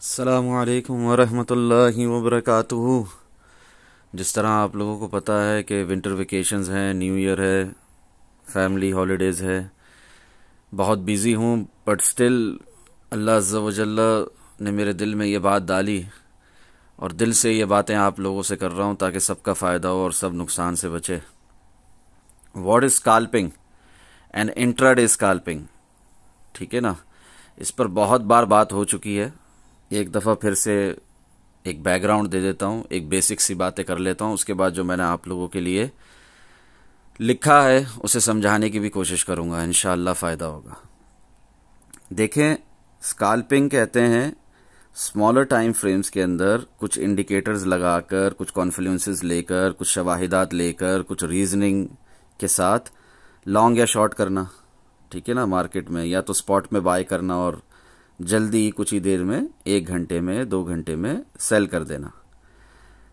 अस्सलामुअलैकुम वरहमतुल्लाहि वबरकातुहू। जिस तरह आप लोगों को पता है कि विंटर वेकेशंस हैं, न्यू ईयर है, फैमिली हॉलीडेज़ है, बहुत बिज़ी हूँ, बट स्टिल अल्लाह अज़्ज़ा व जल्ला ने मेरे दिल में ये बात डाली और दिल से ये बातें आप लोगों से कर रहा हूँ ताकि सबका फ़ायदा हो और सब नुकसान से बचे। What is scalping and intraday scalping, ठीक है ना। इस पर बहुत बार बात हो चुकी है। एक दफ़ा फिर से एक बैकग्राउंड दे देता हूँ, एक बेसिक सी बातें कर लेता हूँ, उसके बाद जो मैंने आप लोगों के लिए लिखा है उसे समझाने की भी कोशिश करूँगा, इंशाअल्लाह फ़ायदा होगा। देखें, स्कैल्पिंग कहते हैं स्मॉलर टाइम फ्रेम्स के अंदर कुछ इंडिकेटर्स लगाकर, कुछ कॉन्फ्लुएंसेस लेकर, कुछ शवाहिदात लेकर, कुछ रीजनिंग के साथ लॉन्ग या शॉर्ट करना, ठीक है ना, मार्केट में, या तो स्पॉट में बाय करना और जल्दी कुछ ही देर में, 1 घंटे में, 2 घंटे में सेल कर देना।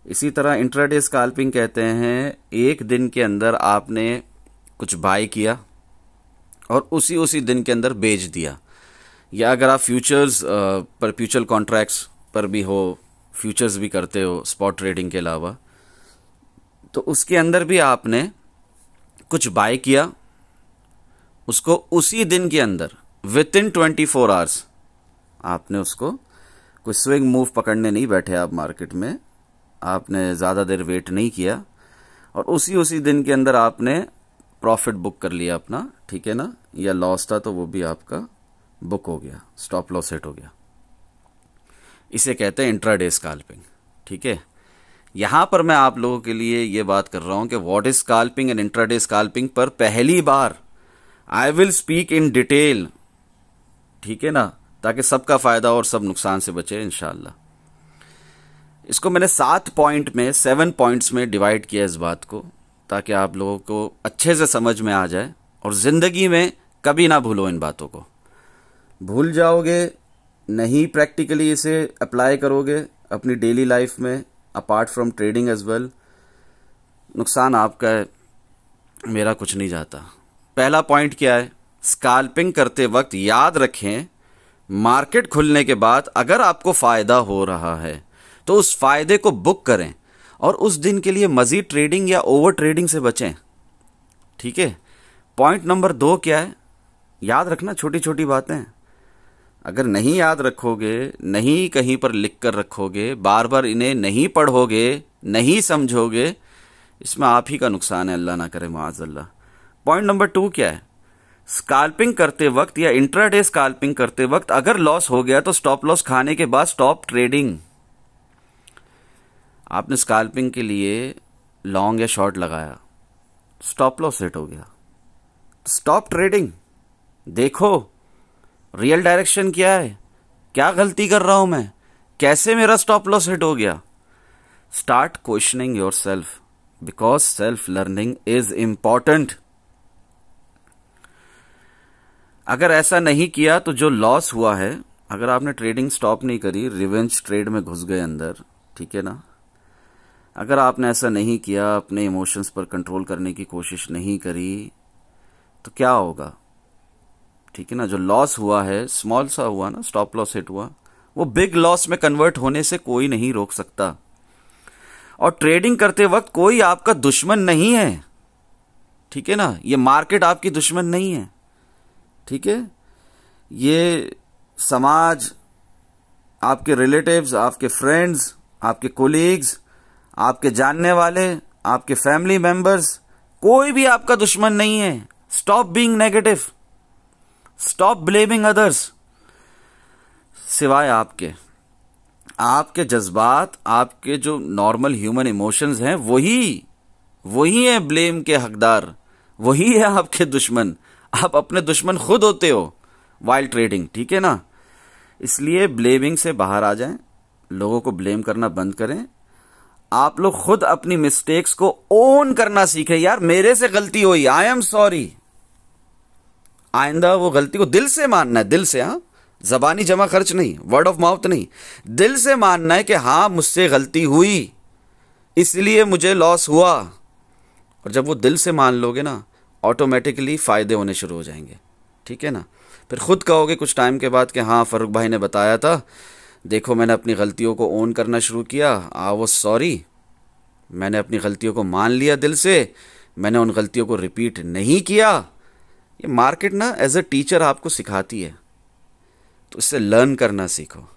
इसी तरह इंट्राडे स्कैल्पिंग कहते हैं एक दिन के अंदर आपने कुछ बाय किया और उसी दिन के अंदर बेच दिया। या अगर आप फ्यूचर्स पर, फ्यूचर कॉन्ट्रैक्ट्स पर भी हो, फ्यूचर्स भी करते हो स्पॉट ट्रेडिंग के अलावा, तो उसके अंदर भी आपने कुछ बाय किया, उसको उसी दिन के अंदर विद इन 24 आवर्स आपने उसको, कोई स्विंग मूव पकड़ने नहीं बैठे आप मार्केट में, आपने ज़्यादा देर वेट नहीं किया और उसी दिन के अंदर आपने प्रॉफिट बुक कर लिया अपना, ठीक है ना, या लॉस था तो वो भी आपका बुक हो गया, स्टॉप लॉस सेट हो गया। इसे कहते हैं इंट्राडे स्कैल्पिंग, ठीक है। यहां पर मैं आप लोगों के लिए ये बात कर रहा हूं कि what is scalping and intraday scalping पर पहली बार I will speak in detail, ठीक है ना, ताकि सबका फायदा और सब नुकसान से बचे इंशाअल्लाह। इसको मैंने 7 पॉइंट्स में डिवाइड किया इस बात को, ताकि आप लोगों को अच्छे से समझ में आ जाए और जिंदगी में कभी ना भूलो इन बातों को। भूल जाओगे, नहीं प्रैक्टिकली इसे अप्लाई करोगे अपनी डेली लाइफ में, apart from trading as well, नुकसान आपका है, मेरा कुछ नहीं जाता। पहला पॉइंट क्या है, स्कैल्पिंग करते वक्त याद रखें, मार्केट खुलने के बाद अगर आपको फायदा हो रहा है तो उस फायदे को बुक करें और उस दिन के लिए मजीद ट्रेडिंग या ओवर ट्रेडिंग से बचें, ठीक है। पॉइंट नंबर 2 क्या है, याद रखना छोटी छोटी बातें। अगर नहीं याद रखोगे, नहीं कहीं पर लिख कर रखोगे, बार बार इन्हें नहीं पढ़ोगे, नहीं समझोगे, इसमें आप ही का नुकसान है, अल्लाह ना करे माअज़ल्लाह। पॉइंट नंबर 2 क्या है, स्कैल्पिंग करते वक्त या इंट्राडे स्कैल्पिंग करते वक्त अगर लॉस हो गया तो स्टॉप लॉस खाने के बाद स्टॉप ट्रेडिंग। आपने स्कैल्पिंग के लिए लॉन्ग या शॉर्ट लगाया, स्टॉप लॉस सेट हो गया, स्टॉप ट्रेडिंग। देखो रियल डायरेक्शन क्या है, क्या गलती कर रहा हूं मैं, कैसे मेरा स्टॉप लॉस हिट हो गया। Start questioning your self, because self learning is important. अगर ऐसा नहीं किया तो जो लॉस हुआ है, अगर आपने ट्रेडिंग स्टॉप नहीं करी, रिवेंज ट्रेड में घुस गए अंदर, ठीक है ना, अगर आपने ऐसा नहीं किया, अपने इमोशंस पर कंट्रोल करने की कोशिश नहीं करी, तो क्या होगा, ठीक है ना। जो लॉस हुआ है, स्मॉल सा हुआ ना, स्टॉप लॉस हिट हुआ, वो बिग लॉस में कन्वर्ट होने से कोई नहीं रोक सकता। और ट्रेडिंग करते वक्त कोई आपका दुश्मन नहीं है, ठीक है ना, ये मार्केट आपकी दुश्मन नहीं है, ठीक है। ये समाज, आपके रिलेटिव्स, आपके फ्रेंड्स, आपके कोलीग्स, आपके जानने वाले, आपके फैमिली मेंबर्स, कोई भी आपका दुश्मन नहीं है। Stop being negative, stop blaming others. सिवाय आपके जज्बात, आपके जो नॉर्मल ह्यूमन इमोशंस हैं, वही है ब्लेम के हकदार, वही है आपके दुश्मन। आप अपने दुश्मन खुद होते हो वाइल ट्रेडिंग, ठीक है ना। इसलिए ब्लेमिंग से बाहर आ जाएं, लोगों को ब्लेम करना बंद करें। आप लोग खुद अपनी मिस्टेक्स को ओन करना सीखें। यार मेरे से गलती हुई, आई एम सॉरी। आइंदा वो गलती को दिल से मानना है, दिल से, हाँ, जबानी जमा खर्च नहीं, वर्ड ऑफ माउथ नहीं, दिल से मानना है कि हाँ मुझसे गलती हुई, इसलिए मुझे लॉस हुआ। और जब वो दिल से मान लोगे ना, ऑटोमेटिकली फ़ायदे होने शुरू हो जाएंगे, ठीक है ना। फिर खुद कहोगे कुछ टाइम के बाद कि हाँ फ़ारूक भाई ने बताया था, देखो मैंने अपनी गलतियों को ओन करना शुरू किया, आई वाज सॉरी, मैंने अपनी गलतियों को मान लिया दिल से, मैंने उन गलतियों को रिपीट नहीं किया। ये मार्केट ना एज अ टीचर आपको सिखाती है, तो इससे लर्न करना सीखो,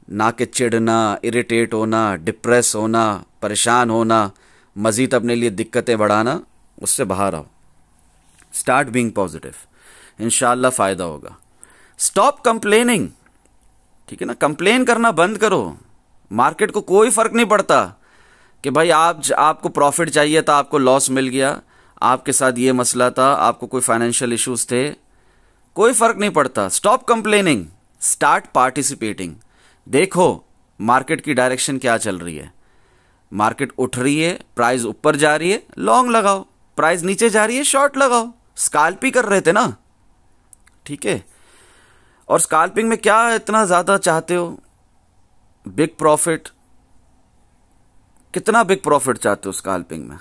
ना कि चिढ़ना, इरिटेट होना, डिप्रेस होना, परेशान होना, मज़ीद अपने लिए दिक्कतें बढ़ाना, उससे बाहर आओ। स्टार्ट बीइंग पॉजिटिव, इंशाल्लाह फ़ायदा होगा। स्टॉप कंप्लेनिंग, ठीक है ना, कंप्लेन करना बंद करो। मार्केट को कोई फ़र्क नहीं पड़ता कि भाई आपको प्रॉफिट चाहिए था, आपको लॉस मिल गया, आपके साथ ये मसला था, आपको कोई फाइनेंशियल इश्यूज थे, कोई फ़र्क नहीं पड़ता। Stop complaining, start participating. देखो मार्केट की डायरेक्शन क्या चल रही है, मार्केट उठ रही है, प्राइस ऊपर जा रही है, लॉन्ग लगाओ, प्राइस नीचे जा रही है, शॉर्ट लगाओ। स्कैल्पिंग कर रहे थे ना, ठीक है। और स्कैल्पिंग में क्या इतना ज्यादा चाहते हो, बिग प्रॉफिट? कितना बिग प्रॉफिट चाहते हो स्कैल्पिंग में?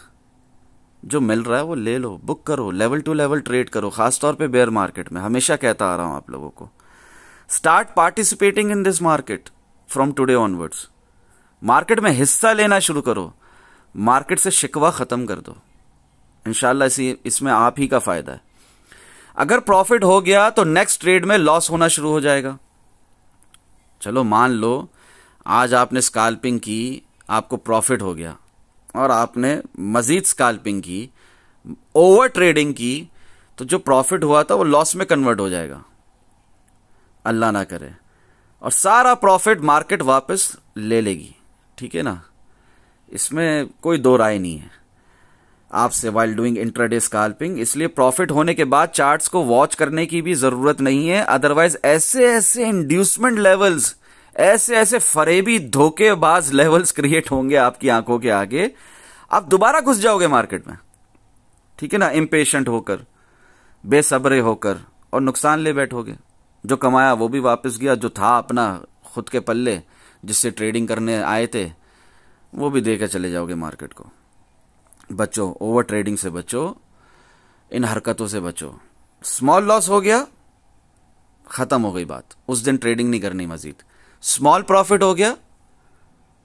जो मिल रहा है वो ले लो, बुक करो, लेवल टू लेवल ट्रेड करो, खासतौर पे बेयर मार्केट में। हमेशा कहता आ रहा हूं आप लोगों को, start participating in this market from today onwards. Market में हिस्सा लेना शुरू करो, मार्केट से शिकवा खत्म कर दो, इंशाल्लाह इसमें आप ही का फायदा है। अगर प्रॉफिट हो गया तो नेक्स्ट ट्रेड में लॉस होना शुरू हो जाएगा। चलो मान लो आज आपने स्कैल्पिंग की, आपको प्रॉफिट हो गया, और आपने मजीद स्कैल्पिंग की, ओवर ट्रेडिंग की, तो जो प्रॉफिट हुआ था वो लॉस में कन्वर्ट हो जाएगा, अल्लाह ना करे, और सारा प्रॉफिट मार्केट वापस ले लेगी, ठीक है ना। इसमें कोई दो राय नहीं है आपसे वाइल डूइंग इंट्राडे स्कैल्पिंग। इसलिए प्रॉफिट होने के बाद चार्ट्स को वॉच करने की भी जरूरत नहीं है, अदरवाइज ऐसे ऐसे इंड्यूसमेंट लेवल्स, ऐसे ऐसे फरेबी धोखेबाज लेवल्स क्रिएट होंगे आपकी आंखों के आगे, आप दोबारा घुस जाओगे मार्केट में, ठीक है ना, इम्पेशेंट होकर, बेसब्रे होकर, और नुकसान ले बैठोगे। जो कमाया वो भी वापस गया, जो था अपना खुद के पल्ले जिससे ट्रेडिंग करने आए थे वो भी दे के चले जाओगे मार्केट को। बचो, ओवर ट्रेडिंग से बचो, इन हरकतों से बचो। स्मॉल लॉस हो गया, खत्म हो गई बात, उस दिन ट्रेडिंग नहीं करनी मजीद। स्मॉल प्रॉफिट हो गया,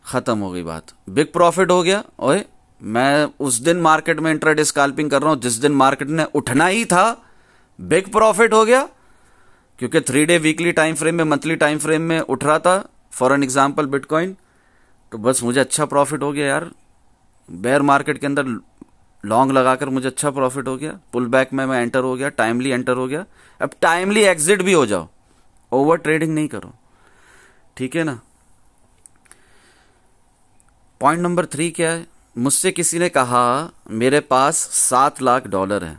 खत्म हो गई बात। बिग प्रॉफिट हो गया, ओए मैं उस दिन मार्केट में इंट्राडे स्कैल्पिंग कर रहा हूं जिस दिन मार्केट ने उठना ही था, बिग प्रॉफिट हो गया, क्योंकि 3 डे वीकली टाइम फ्रेम में, मंथली टाइम फ्रेम में उठ रहा था, फॉर एन एग्जाम्पल बिटकॉइन, तो बस मुझे अच्छा प्रॉफिट हो गया यार। बेयर मार्केट के अंदर लॉन्ग लगाकर मुझे अच्छा प्रॉफिट हो गया, पुल बैक में मैं एंटर हो गया, टाइमली एंटर हो गया। अब टाइमली एग्जिट भी हो जाओ, ओवर ट्रेडिंग नहीं करो, ठीक है ना। पॉइंट नंबर 3 क्या है? मुझसे किसी ने कहा मेरे पास $7 लाख है,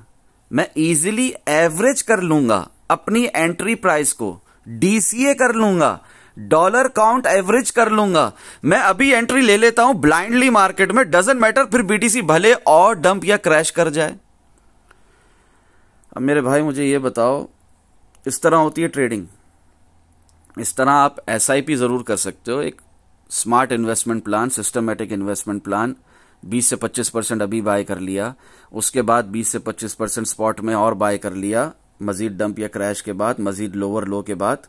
मैं इजीली एवरेज कर लूंगा अपनी एंट्री प्राइस को, डीसीए कर लूंगा, डॉलर काउंट एवरेज कर लूंगा, मैं अभी एंट्री ले लेता हूं ब्लाइंडली मार्केट में, डजंट मैटर फिर बीटीसी भले और डंप या क्रैश कर जाए। अब मेरे भाई मुझे ये बताओ, इस तरह होती है ट्रेडिंग? इस तरह आप एसआईपी जरूर कर सकते हो, एक smart investment plan, systematic investment plan, 20 से 25% अभी बाय कर लिया, उसके बाद 20 से 25% स्पॉट में और बाय कर लिया, मजीद डंप या क्रैश के बाद, मजीद लोअर लो के बाद,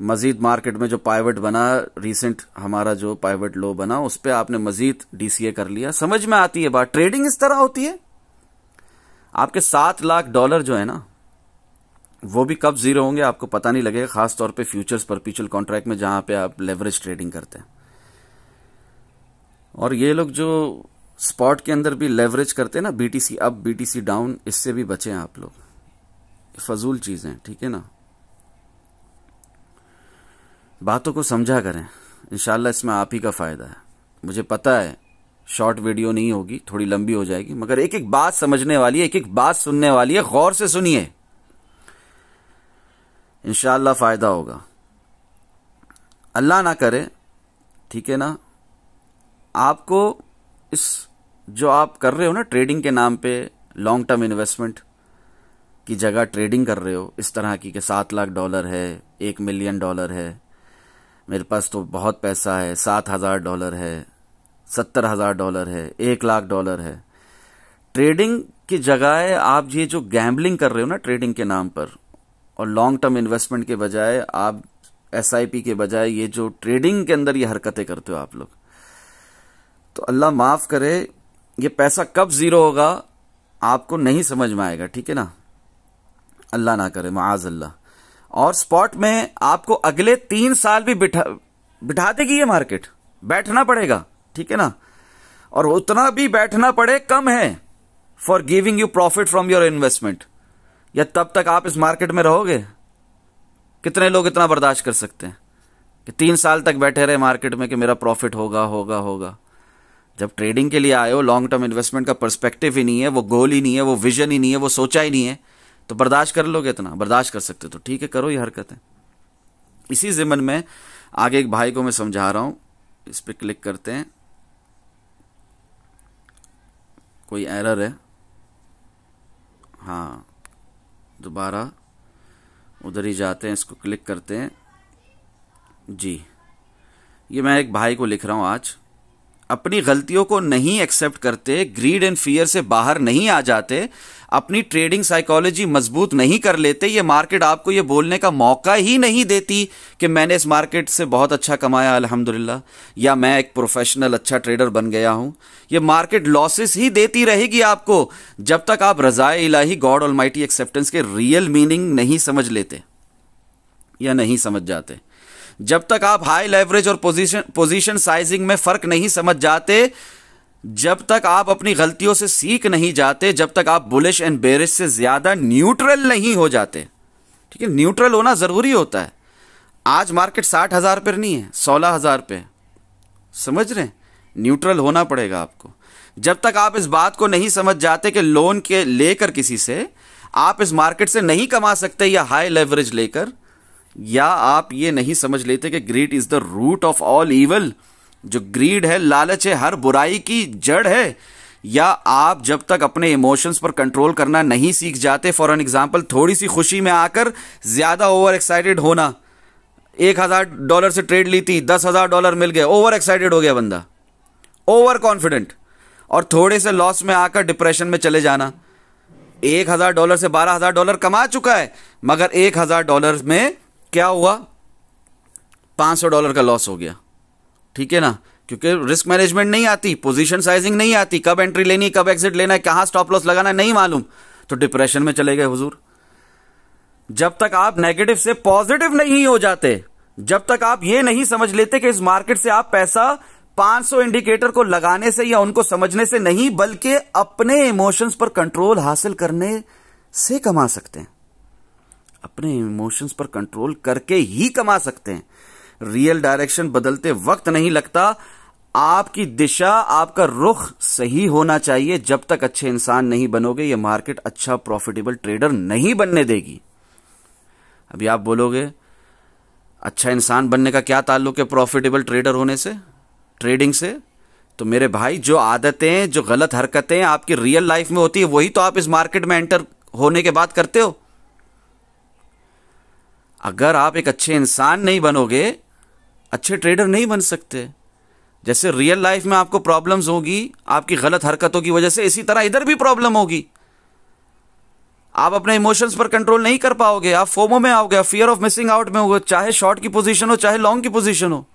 मजीद मार्केट में जो पाइवट बना, रिसेंट हमारा जो पाइवट लो बना, उस पर आपने मजीद डीसीए कर लिया। समझ में आती है बात? ट्रेडिंग इस तरह होती है। आपके $7 लाख जो है ना, वो भी कब जीरो होंगे आपको पता नहीं लगेगा, खासतौर पे फ्यूचर्स परपेचुअल कॉन्ट्रैक्ट में, जहां पे आप लेवरेज ट्रेडिंग करते हैं। और ये लोग जो स्पॉट के अंदर भी लेवरेज करते हैं ना, बीटीसी अप बीटीसी डाउन, इससे भी बचें आप लोग, फजूल चीजें, ठीक है ना। बातों को समझा करें, इंशाल्लाह इसमें आप ही का फायदा है। मुझे पता है शॉर्ट वीडियो नहीं होगी, थोड़ी लंबी हो जाएगी, मगर एक एक बात समझने वाली है, एक एक बात सुनने वाली है, गौर से सुनिए, इंशाल्लाह फायदा होगा। अल्लाह ना करे, ठीक है ना, आपको इस जो आप कर रहे हो ना ट्रेडिंग के नाम पे, लॉन्ग टर्म इन्वेस्टमेंट की जगह ट्रेडिंग कर रहे हो इस तरह की कि $7 लाख है, $1 मिलियन है, मेरे पास तो बहुत पैसा है, $7,000 है, $70,000 है, $1 लाख है। ट्रेडिंग की जगह आप ये जो गैम्बलिंग कर रहे हो ना ट्रेडिंग के नाम पर, और लॉन्ग टर्म इन्वेस्टमेंट के बजाय आप SIP के बजाय ये जो ट्रेडिंग के अंदर ये हरकतें करते हो आप लोग, तो अल्लाह माफ करे, ये पैसा कब जीरो होगा आपको नहीं समझ में आएगा, ठीक है ना, अल्लाह ना करे, माज अल्लाह। और स्पॉट में आपको अगले 3 साल भी बिठा देगी ये मार्केट, बैठना पड़ेगा, ठीक है ना, और उतना भी बैठना पड़े कम है for giving you profit from your investment. या तब तक आप इस मार्केट में रहोगे? कितने लोग इतना बर्दाश्त कर सकते हैं कि 3 साल तक बैठे रहे मार्केट में कि मेरा प्रॉफिट होगा होगा होगा? जब ट्रेडिंग के लिए आए हो, लॉन्ग टर्म इन्वेस्टमेंट का पर्सपेक्टिव ही नहीं है, वो गोल ही नहीं है, वो विजन ही नहीं है, वो सोचा ही नहीं है, तो बर्दाश्त कर लोगे? इतना बर्दाश्त कर सकते तो ठीक है, करो ये हरकतें। इसी ज़िमन में आगे एक भाई को मैं समझा रहा हूं, इस पर क्लिक करते हैं, कोई एरर है, हाँ दोबारा उधर ही जाते हैं, इसको क्लिक करते हैं जी। ये मैं एक भाई को लिख रहा हूं आज, अपनी गलतियों को नहीं एक्सेप्ट करते, ग्रीड एंड फियर से बाहर नहीं आ जाते, अपनी ट्रेडिंग साइकोलॉजी मजबूत नहीं कर लेते, ये मार्केट आपको ये बोलने का मौका ही नहीं देती कि मैंने इस मार्केट से बहुत अच्छा कमाया अल्हम्दुलिल्लाह, या मैं एक प्रोफेशनल अच्छा ट्रेडर बन गया हूं। ये मार्केट लॉसेस ही देती रहेगी आपको जब तक आप रज़ाए इलाही, गॉड ऑलमाइटी एक्सेप्टेंस के रियल मीनिंग नहीं समझ लेते या नहीं समझ जाते। जब तक आप हाई लेवरेज और पोजीशन साइजिंग में फर्क नहीं समझ जाते, जब तक आप अपनी गलतियों से सीख नहीं जाते, जब तक आप बुलिश एंड बेरिश से ज्यादा न्यूट्रल नहीं हो जाते, ठीक है, न्यूट्रल होना जरूरी होता है। आज मार्केट 60,000 पर नहीं है, 16,000 पे, समझ रहे हैं? न्यूट्रल होना पड़ेगा आपको। जब तक आप इस बात को नहीं समझ जाते कि लोन के लेकर किसी से आप इस मार्केट से नहीं कमा सकते, या हाई लेवरेज लेकर, या आप ये नहीं समझ लेते कि greed is the root of all evil, जो ग्रीड है, लालच है, हर बुराई की जड़ है, या आप जब तक अपने इमोशंस पर कंट्रोल करना नहीं सीख जाते, फॉर एन एग्जांपल थोड़ी सी खुशी में आकर ज्यादा ओवर एक्साइटेड होना, $1,000 से ट्रेड ली थी, $10,000 मिल गए, ओवर एक्साइटेड हो गया बंदा, ओवर कॉन्फिडेंट, और थोड़े से लॉस में आकर डिप्रेशन में चले जाना। $1,000 से $12,000 कमा चुका है, मगर $1,000 में क्या हुआ, $500 का लॉस हो गया, ठीक है ना, क्योंकि रिस्क मैनेजमेंट नहीं आती, पोजीशन साइजिंग नहीं आती, कब एंट्री लेनी, कब एग्जिट लेना है, कहां स्टॉप लॉस लगाना है, नहीं मालूम, तो डिप्रेशन में चले गए हुजूर। जब तक आप नेगेटिव से पॉजिटिव नहीं हो जाते, जब तक आप ये नहीं समझ लेते कि इस मार्केट से आप पैसा 500 इंडिकेटर को लगाने से या उनको समझने से नहीं, बल्कि अपने इमोशंस पर कंट्रोल हासिल करने से कमा सकते हैं, अपने इमोशंस पर कंट्रोल करके ही कमा सकते हैं। रियल डायरेक्शन बदलते वक्त नहीं लगता, आपकी दिशा, आपका रुख सही होना चाहिए। जब तक अच्छे इंसान नहीं बनोगे, ये मार्केट अच्छा प्रॉफिटेबल ट्रेडर नहीं बनने देगी। अभी आप बोलोगे अच्छा इंसान बनने का क्या ताल्लुक है प्रॉफिटेबल ट्रेडर होने से, ट्रेडिंग से? तो मेरे भाई, जो आदतें, जो गलत हरकतें आपकी रियल लाइफ में होती है, वही तो आप इस मार्केट में एंटर होने के बाद करते हो। अगर आप एक अच्छे इंसान नहीं बनोगे, अच्छे ट्रेडर नहीं बन सकते। जैसे रियल लाइफ में आपको प्रॉब्लम्स होगी आपकी गलत हरकतों की वजह से, इसी तरह इधर भी प्रॉब्लम होगी। आप अपने इमोशंस पर कंट्रोल नहीं कर पाओगे, आप फोमो में आओगे, फियर ऑफ मिसिंग आउट में होगे, चाहे शॉर्ट की पोजीशन हो चाहे लॉन्ग की पोजीशन हो।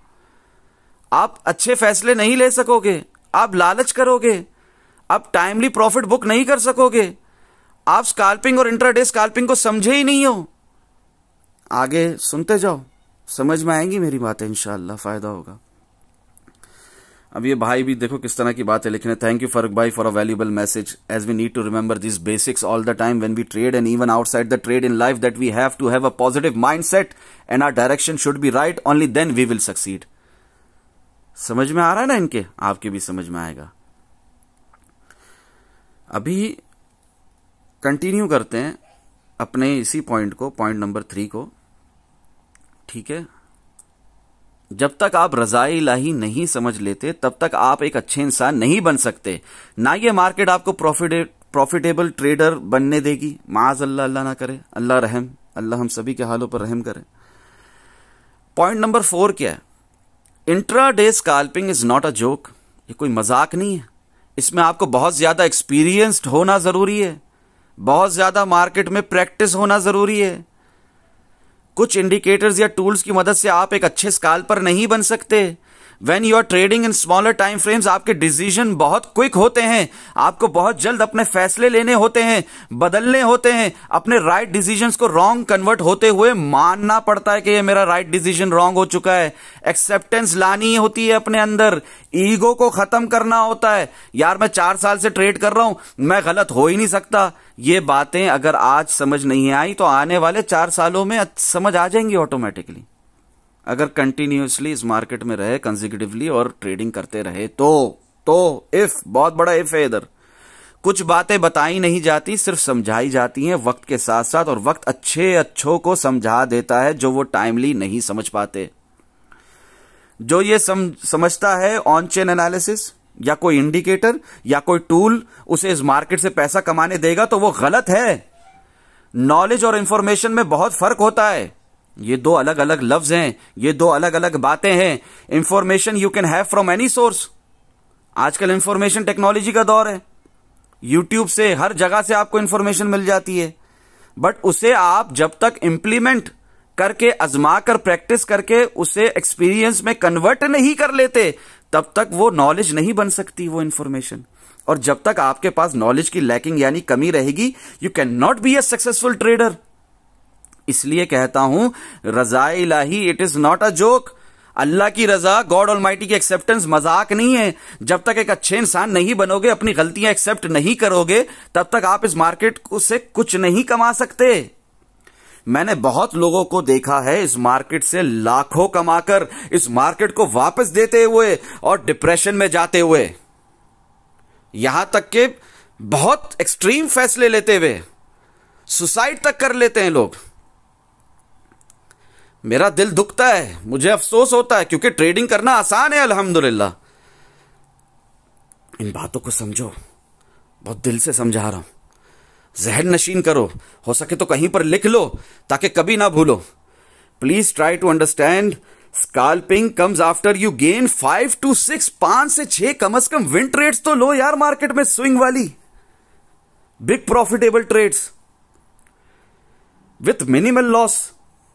आप अच्छे फैसले नहीं ले सकोगे, आप लालच करोगे, आप टाइमली प्रॉफिट बुक नहीं कर सकोगे, आप स्कैल्पिंग और इंट्राडे स्कैल्पिंग को समझे ही नहीं हो। आगे सुनते जाओ, समझ में आएंगी मेरी बातें, इंशाअल्लाह फायदा होगा। अब ये भाई भी देखो किस तरह की बातें लिख रहे हैं। थैंक यू फारूक भाई for a valuable message, as we need to remember this basics all the time when we trade and even outside the trade in life, that we have to have a positive mindset and our direction should be right, only then we will succeed. समझ में आ रहा है ना इनके? आपके भी समझ में आएगा। अभी कंटिन्यू करते हैं अपने इसी पॉइंट को, पॉइंट नंबर 3 को, ठीक है। जब तक आप रज़ाए इलाही नहीं समझ लेते, तब तक आप एक अच्छे इंसान नहीं बन सकते। ना ये मार्केट आपको प्रॉफिटेबल ट्रेडर बनने देगी, माज़ अल्लाह, अल्लाह ना करे, अल्लाह रहम, अल्लाह हम सभी के हालों पर रहम करे। पॉइंट नंबर 4 क्या है? Intraday scalping is not a joke. ये कोई मजाक नहीं है, इसमें आपको बहुत ज्यादा एक्सपीरियंस्ड होना जरूरी है, बहुत ज्यादा मार्केट में प्रैक्टिस होना जरूरी है। कुछ इंडिकेटर्स या टूल्स की मदद से आप एक अच्छे स्कैल्पर नहीं बन सकते। When you are trading in smaller time frames, आपके डिसीजन बहुत क्विक होते हैं, आपको बहुत जल्द अपने फैसले लेने होते हैं, बदलने होते हैं, अपने राइट डिसीजंस को रॉन्ग कन्वर्ट होते हुए मानना पड़ता है कि ये मेरा राइट डिसीजन रॉन्ग हो चुका है। एक्सेप्टेंस लानी होती है अपने अंदर, ईगो को खत्म करना होता है। यार मैं 4 साल से ट्रेड कर रहा हूं, मैं गलत हो ही नहीं सकता। ये बातें अगर आज समझ नहीं आई तो आने वाले 4 सालों में समझ आ जाएंगी ऑटोमेटिकली, अगर कंटिन्यूसली इस मार्केट में रहे कंसेक्यूटिवली और ट्रेडिंग करते रहे तो इफ, बहुत बड़ा इफ है इधर। कुछ बातें बताई नहीं जाती, सिर्फ समझाई जाती हैं वक्त के साथ साथ, और वक्त अच्छों को समझा देता है जो वो टाइमली नहीं समझ पाते। जो ये समझता है ऑन चेन एनालिसिस या कोई इंडिकेटर या कोई टूल उसे इस मार्केट से पैसा कमाने देगा तो वो गलत है। नॉलेज और इंफॉर्मेशन में बहुत फर्क होता है। ये 2 अलग अलग लफ्ज हैं, ये 2 अलग अलग बातें हैं। Information you can have from any source. आजकल इंफॉर्मेशन टेक्नोलॉजी का दौर है, यूट्यूब से हर जगह से आपको इंफॉर्मेशन मिल जाती है, बट उसे आप जब तक इंप्लीमेंट करके, आजमा कर, प्रैक्टिस करके उसे एक्सपीरियंस में कन्वर्ट नहीं कर लेते, तब तक वो नॉलेज नहीं बन सकती, वो इंफॉर्मेशन। और जब तक आपके पास नॉलेज की लैकिंग यानी कमी रहेगी, you can not be a successful trader. इसलिए कहता हूं, रज़ा इलाही it is not a joke. अल्लाह की रजा, गॉड ऑलमाइटी की एक्सेप्टेंस मजाक नहीं है। जब तक एक अच्छे इंसान नहीं बनोगे, अपनी गलतियां एक्सेप्ट नहीं करोगे, तब तक आप इस मार्केट से कुछ नहीं कमा सकते। मैंने बहुत लोगों को देखा है इस मार्केट से लाखों कमाकर इस मार्केट को वापस देते हुए और डिप्रेशन में जाते हुए, यहां तक कि बहुत एक्सट्रीम फैसले लेते हुए सुसाइड तक कर लेते हैं लोग। मेरा दिल दुखता है, मुझे अफसोस होता है, क्योंकि ट्रेडिंग करना आसान है अल्हम्दुलिल्लाह। इन बातों को समझो, बहुत दिल से समझा रहा हूं, जहन नशीन करो, हो सके तो कहीं पर लिख लो ताकि कभी ना भूलो। Please try to understand, scalping comes after you gain 5 to 6, 5 से 6 कम से कम विन ट्रेड्स तो लो यार मार्केट में, स्विंग वाली big profitable trades with minimal loss.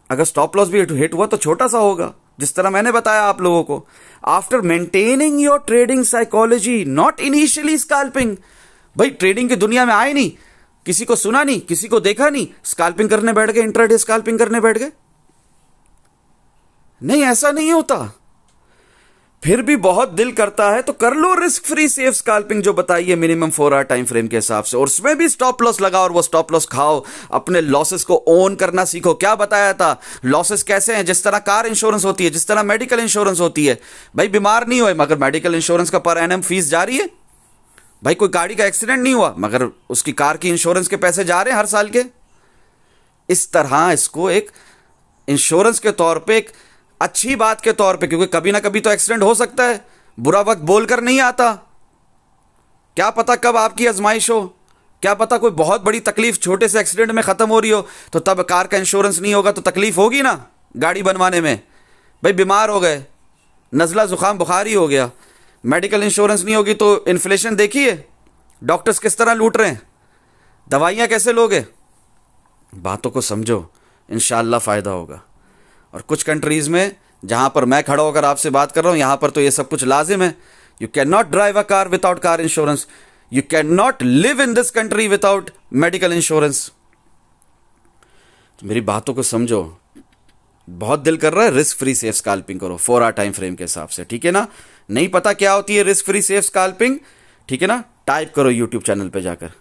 अगर स्टॉप लॉस भी हिट हुआ तो छोटा सा होगा, जिस तरह मैंने बताया आप लोगों को। After maintaining your trading psychology, not initially scalping. भाई ट्रेडिंग की दुनिया में आए नहीं, किसी को सुना नहीं, किसी को देखा नहीं, स्कैल्पिंग करने बैठ गए, इंट्राडे स्कैल्पिंग करने बैठ गए। नहीं, ऐसा नहीं होता। फिर भी बहुत दिल करता है तो कर लो रिस्क फ्री सेफ स्कैल्पिंग जो बताई है मिनिमम 4 आवर टाइम फ्रेम के हिसाब से, और उसमें भी स्टॉप लॉस लगाओ और वो स्टॉप लॉस खाओ। अपने लॉसेस को ओन करना सीखो। क्या बताया था, लॉसेस कैसे हैं? जिस तरह कार इंश्योरेंस होती है, जिस तरह मेडिकल इंश्योरेंस होती है। भाई बीमार नहीं हुए मगर मेडिकल इंश्योरेंस का पर एनम फीस जा रही है। भाई कोई गाड़ी का एक्सीडेंट नहीं हुआ मगर उसकी कार की इंश्योरेंस के पैसे जा रहे हैं हर साल के। इस तरह इसको एक इंश्योरेंस के तौर पे, एक अच्छी बात के तौर पे, क्योंकि कभी ना कभी तो एक्सीडेंट हो सकता है, बुरा वक्त बोलकर नहीं आता। क्या पता कब आपकी आजमाइश हो, क्या पता कोई बहुत बड़ी तकलीफ छोटे से एक्सीडेंट में खत्म हो रही हो, तो तब कार का इंश्योरेंस नहीं होगा तो तकलीफ होगी ना गाड़ी बनवाने में। भाई बीमार हो गए, नज़ला जुकाम बुखार ही हो गया, मेडिकल इंश्योरेंस नहीं होगी तो इन्फ्लेशन देखिए, डॉक्टर्स किस तरह लूट रहे हैं, दवाइयाँ कैसे लोगे। बातों को समझो, इंशाअल्लाह फ़ायदा होगा। और कुछ कंट्रीज़ में जहाँ पर मैं खड़ा होकर आपसे बात कर रहा हूँ, यहाँ पर तो ये सब कुछ लाजिम है। You can not drive a car without car insurance, you can not live in this country without medical insurance. तो मेरी बातों को समझो, बहुत दिल कर रहा है रिस्क फ्री सेफ स्कैल्पिंग करो 4 आवर टाइम फ्रेम के हिसाब से, ठीक है ना। नहीं पता क्या होती है रिस्क फ्री सेफ स्कैल्पिंग, ठीक है ना, टाइप करो यूट्यूब चैनल पे जाकर,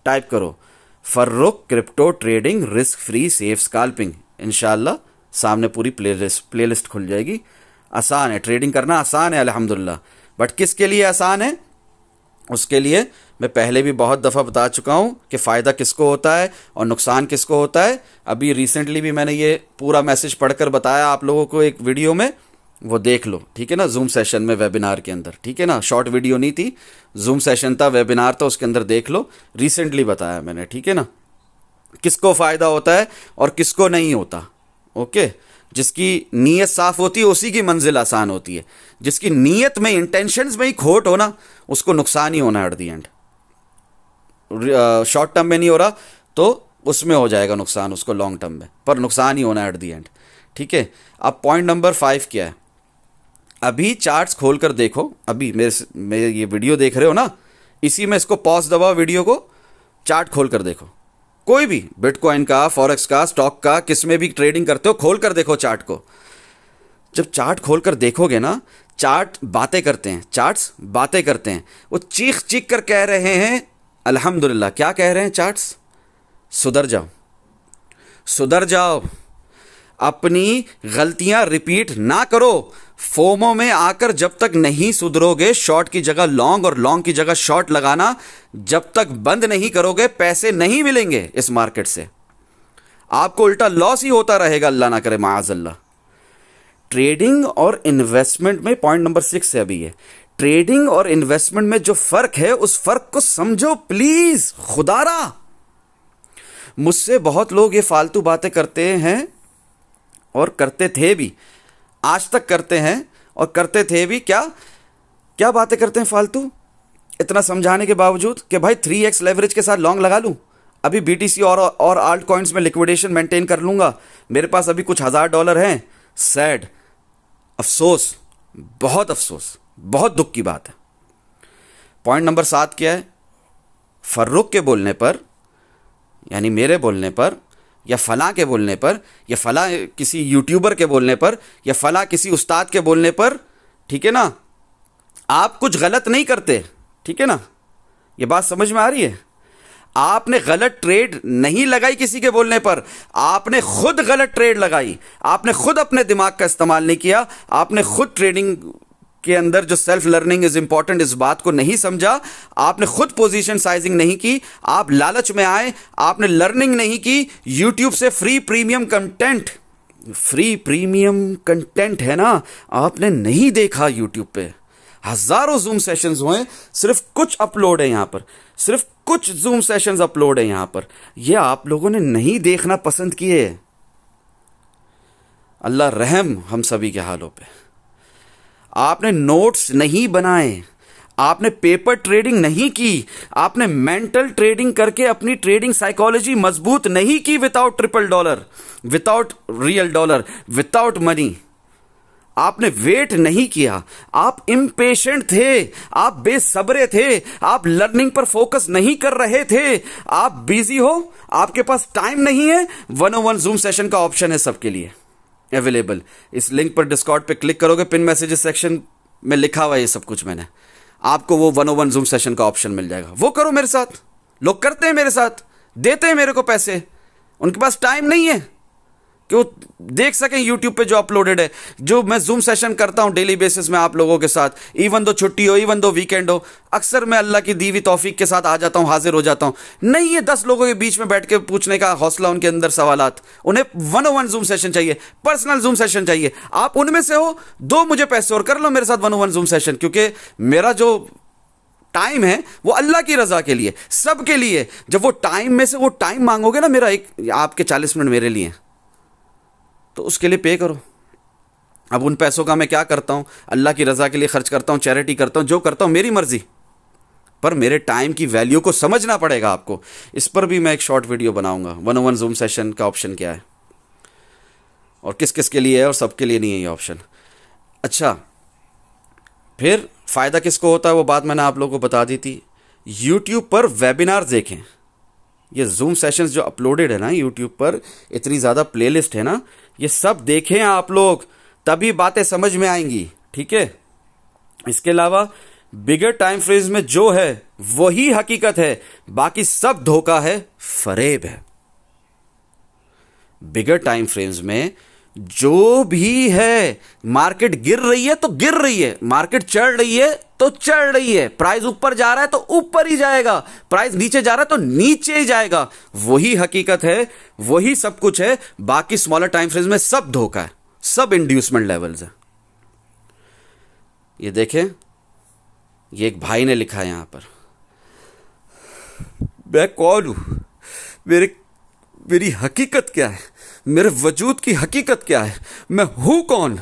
टाइप करो Farrukh crypto trading risk free safe scalping, इंशाल्लाह सामने पूरी प्लेलिस्ट खुल जाएगी। आसान है, ट्रेडिंग करना आसान है अल्हम्दुलिल्लाह। बट किसके लिए आसान है, उसके लिए मैं पहले भी बहुत दफ़ा बता चुका हूँ कि फ़ायदा किसको होता है और नुकसान किसको होता है। अभी रिसेंटली भी मैंने ये पूरा मैसेज पढ़कर बताया आप लोगों को एक वीडियो में, वो देख लो, ठीक है ना, जूम सेशन में, वेबिनार के अंदर, ठीक है ना। शॉर्ट वीडियो नहीं थी, जूम सेशन था, वेबिनार था, उसके अंदर देख लो, रिसेंटली बताया मैंने, ठीक है ना, किसको फ़ायदा होता है और किसको नहीं होता। ओके, जिसकी नीयत साफ होती है उसी की मंजिल आसान होती है। जिसकी नीयत में, इंटेंशंस में ही खोट हो ना, उसको नुकसान ही होना है at the end. Short term में नहीं हो रहा तो उसमें हो जाएगा नुकसान उसको लॉन्ग टर्म में, पर नुकसान ही होना है एट दी एंड। ठीक है, अब पॉइंट नंबर 5 क्या है? अभी चार्ट्स खोल कर देखो, अभी मेरे ये वीडियो देख रहे हो ना, इसी में इसको पॉज दबाओ वीडियो को, चार्ट खोल कर देखो, कोई भी बिटकॉइन का, फॉरेक्स का, स्टॉक का, किस में भी ट्रेडिंग करते हो, खोल कर देखो चार्ट को। जब चार्ट खोल कर देखोगे ना, चार्ट बातें करते हैं, चार्ट्स बातें करते हैं। वो चीख चीख कर कह रहे हैं अल्हम्दुलिल्लाह। क्या कह रहे हैं चार्ट्स? सुधर जाओ, सुधर जाओ, अपनी गलतियां रिपीट ना करो। फोमो में आकर जब तक नहीं सुधरोगे, शॉर्ट की जगह लॉन्ग और लॉन्ग की जगह शॉर्ट लगाना जब तक बंद नहीं करोगे, पैसे नहीं मिलेंगे इस मार्केट से। आपको उल्टा लॉस ही होता रहेगा, अल्लाह ना करे, माअज़ल्लाह। ट्रेडिंग और इन्वेस्टमेंट में पॉइंट नंबर 6 है अभी ये, ट्रेडिंग और इन्वेस्टमेंट में जो फर्क है, उस फर्क को समझो प्लीज। खुदारा, मुझसे बहुत लोग ये फालतू बातें करते हैं और करते थे भी, आज तक करते हैं और करते थे भी। क्या क्या बातें करते हैं फालतू, इतना समझाने के बावजूद कि भाई 3x लेवरेज के साथ लॉन्ग लगा लूं, अभी BTC और आल्ट कॉइन्स में लिक्विडेशन मेंटेन कर लूंगा, मेरे पास अभी कुछ $1000 हैं। सैड, अफसोस, बहुत अफसोस, बहुत दुख की बात है। पॉइंट नंबर 7 क्या है? फर्रुख के बोलने पर, यानी मेरे बोलने पर, या फलां के बोलने पर, या फलां किसी यूट्यूबर के बोलने पर, या फलां किसी उस्ताद के बोलने पर, ठीक है ना, आप कुछ गलत नहीं करते। ठीक है ना, ये बात समझ में आ रही है? आपने गलत ट्रेड नहीं लगाई किसी के बोलने पर, आपने खुद गलत ट्रेड लगाई, आपने खुद अपने दिमाग का इस्तेमाल नहीं किया, आपने खुद ट्रेडिंग के अंदर जो सेल्फ लर्निंग इज इंपॉर्टेंट, इस बात को नहीं समझा, आपने खुद पोजीशन साइजिंग नहीं की, आप लालच में आए, आपने लर्निंग नहीं की। यूट्यूब से फ्री प्रीमियम कंटेंट है ना, आपने नहीं देखा। यूट्यूब पे हजारों जूम सेशंस हुए, सिर्फ कुछ अपलोड है यहां पर, सिर्फ कुछ जूम सेशंस अपलोड है यहां पर, ये आप लोगों ने नहीं देखना पसंद किए। अल्लाह रहम हम सभी के हालों पे। आपने नोट्स नहीं बनाए, आपने पेपर ट्रेडिंग नहीं की, आपने मेंटल ट्रेडिंग करके अपनी ट्रेडिंग साइकोलॉजी मजबूत नहीं की, without $1,000, without real dollar, without money. आपने वेट नहीं किया, आप इम्पेशेंट थे, आप बेसब्रे थे, आप लर्निंग पर फोकस नहीं कर रहे थे, आप बिजी हो, आपके पास टाइम नहीं है। 101 जूम सेशन का ऑप्शन है सबके लिए अवेलेबल। इस लिंक पर डिस्कॉर्ड पे क्लिक करोगे, पिन मैसेजेस सेक्शन में लिखा हुआ है ये सब कुछ मैंने, आपको वो 101 जूम सेशन का ऑप्शन मिल जाएगा। वो करो मेरे साथ। लोग करते हैं मेरे साथ, देते हैं मेरे को पैसे, उनके पास टाइम नहीं है कि वो देख सकें यूट्यूब पे जो अपलोडेड है। जो मैं जूम सेशन करता हूं डेली बेसिस में आप लोगों के साथ, इवन दो छुट्टी हो, इवन दो वीकेंड हो, अक्सर मैं अल्लाह की दी हुई तौफीक के साथ आ जाता हूं, हाजिर हो जाता हूं। नहीं है 10 लोगों के बीच में बैठ के पूछने का हौसला उनके अंदर सवालात। उन्हें 101 जूम सेशन चाहिए, पर्सनल जूम सेशन चाहिए। आप उनमें से हो, दो मुझे पैसे और कर लो मेरे साथ 101 जूम सेशन, क्योंकि मेरा जो टाइम है वो अल्लाह की रजा के लिए, सबके लिए। जब वो टाइम में से वो टाइम मांगोगे ना मेरा, एक आपके 40 मिनट मेरे लिए, तो उसके लिए पे करो। अब उन पैसों का मैं क्या करता हूं? अल्लाह की रजा के लिए खर्च करता हूं, चैरिटी करता हूं, जो करता हूं मेरी मर्जी, पर मेरे टाइम की वैल्यू को समझना पड़ेगा आपको। इस पर भी मैं एक शॉर्ट वीडियो बनाऊंगा, 101 जूम सेशन का ऑप्शन क्या है और किस किस के लिए है और सबके लिए नहीं है ये ऑप्शन। अच्छा, फिर फ़ायदा किसको होता है वो बात मैंने आप लोगों को बता दी थी। यूट्यूब पर वेबिनार देखें, ये जूम सेशंस जो अपलोडेड है ना यूट्यूब पर, इतनी ज़्यादा प्लेलिस्ट है ना, ये सब देखें आप लोग, तभी बातें समझ में आएंगी। ठीक है, इसके अलावा बिगर टाइम फ्रेम्स में जो है वही हकीकत है, बाकी सब धोखा है, फरेब है। बिगर टाइम फ्रेम्स में जो भी है, मार्केट गिर रही है तो गिर रही है, मार्केट चढ़ रही है तो चढ़ रही है, प्राइस ऊपर जा रहा है तो ऊपर ही जाएगा, प्राइस नीचे जा रहा है तो नीचे ही जाएगा, वही हकीकत है, वही सब कुछ है। बाकी स्मॉलर टाइम फ्रेम्स में सब धोखा है, सब इंड्यूसमेंट लेवल्स है। ये देखें, ये एक भाई ने लिखा है यहां पर, मैं कौन हूं, मेरी हकीकत क्या है, मेरे वजूद की हकीकत क्या है, मैं हूं कौन।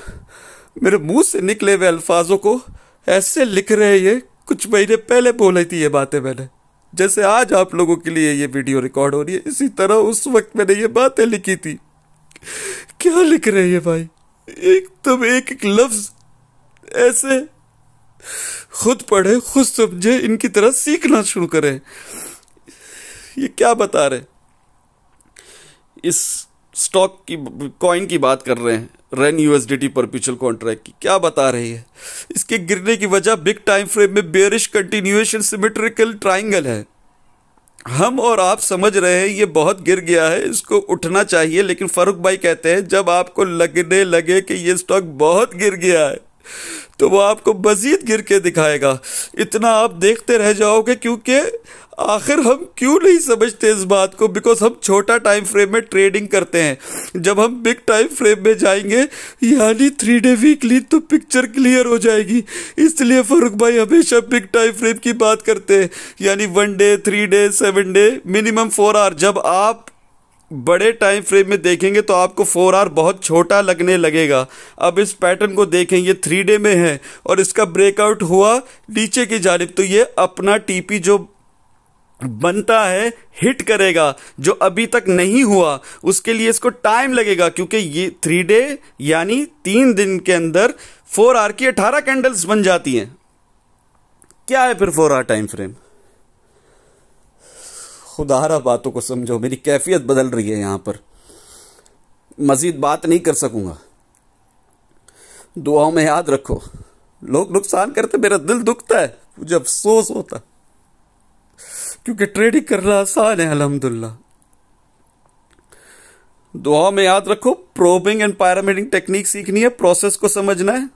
मेरे मुंह से निकले हुए अल्फाजों को ऐसे लिख रहे हैं, ये कुछ महीने पहले बोली थी ये बातें मैंने, जैसे आज आप लोगों के लिए ये वीडियो रिकॉर्ड हो रही है, इसी तरह उस वक्त मैंने ये बातें लिखी थी। क्या लिख रहे हैं भाई, एकदम एक एक लफ्ज ऐसे खुद पढ़े खुद समझे, इनकी तरह सीखना शुरू करें। ये क्या बता रहे, इस स्टॉक की कॉइन की बात कर रहे हैं, रेन यूएसडीटी परपेचुअल कॉन्ट्रैक्ट की, क्या बता रही है? इसके गिरने की वजह बिग टाइम फ्रेम में बेयरिश कंटिन्यूएशन सिमेट्रिकल ट्राइंगल है। हम और आप समझ रहे हैं ये बहुत गिर गया है, इसको उठना चाहिए, लेकिन फारूक भाई कहते हैं जब आपको लगने लगे कि ये स्टॉक बहुत गिर गया है तो वो आपको मजीद गिर के दिखाएगा। इतना आप देखते रह जाओगे, क्योंकि आखिर हम क्यों नहीं समझते इस बात को, बिकॉज हम छोटा टाइम फ्रेम में ट्रेडिंग करते हैं। जब हम बिग टाइम फ्रेम में जाएंगे यानी 3 डे वीकली, तो पिक्चर क्लियर हो जाएगी। इसलिए फारूक भाई हमेशा बिग टाइम फ्रेम की बात करते हैं, यानी 1 day, 3 day, 7 day, minimum 4 hour. जब आप बड़े टाइम फ्रेम में देखेंगे तो आपको 4 आवर बहुत छोटा लगने लगेगा। अब इस पैटर्न को देखें, ये 3 डे में है और इसका ब्रेकआउट हुआ नीचे की जानिब, तो ये अपना टीपी जो बनता है हिट करेगा, जो अभी तक नहीं हुआ उसके लिए इसको टाइम लगेगा, क्योंकि ये 3 डे यानी 3 दिन के अंदर 4 आवर की 18 कैंडल्स बन जाती हैं। क्या है फिर 4 आवर टाइम फ्रेम? खुदारा बातों को समझो, मेरी कैफियत बदल रही है यहां पर, मजीद बात नहीं कर सकूंगा। दुआओं में याद रखो, लोग नुकसान करते मेरा दिल दुखता है, मुझे अफसोस होता, क्योंकि ट्रेडिंग करना आसान है अल्हम्दुलिल्लाह। दुआओं में याद रखो, प्रोबिंग एंड पैरामीडिंग टेक्निक सीखनी है, प्रोसेस को समझना है।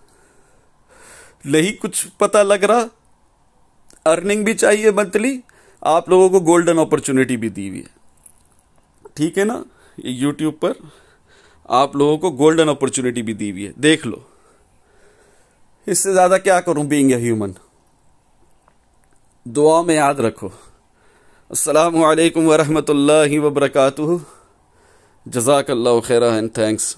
नहीं कुछ पता लग रहा, अर्निंग भी चाहिए मंथली, आप लोगों को गोल्डन अपॉर्चुनिटी भी दी हुई है, ठीक है ना? यूट्यूब पर आप लोगों को गोल्डन अपॉर्चुनिटी भी दी हुई है, देख लो। इससे ज्यादा क्या करूं बीइंग ए ह्यूमन। दुआ में याद रखो। अस्सलामु अलैकुम व रहमतुल्लाहि व बरकातुहू। जज़ाकल्लाहु खैरा एंड थैंक्स।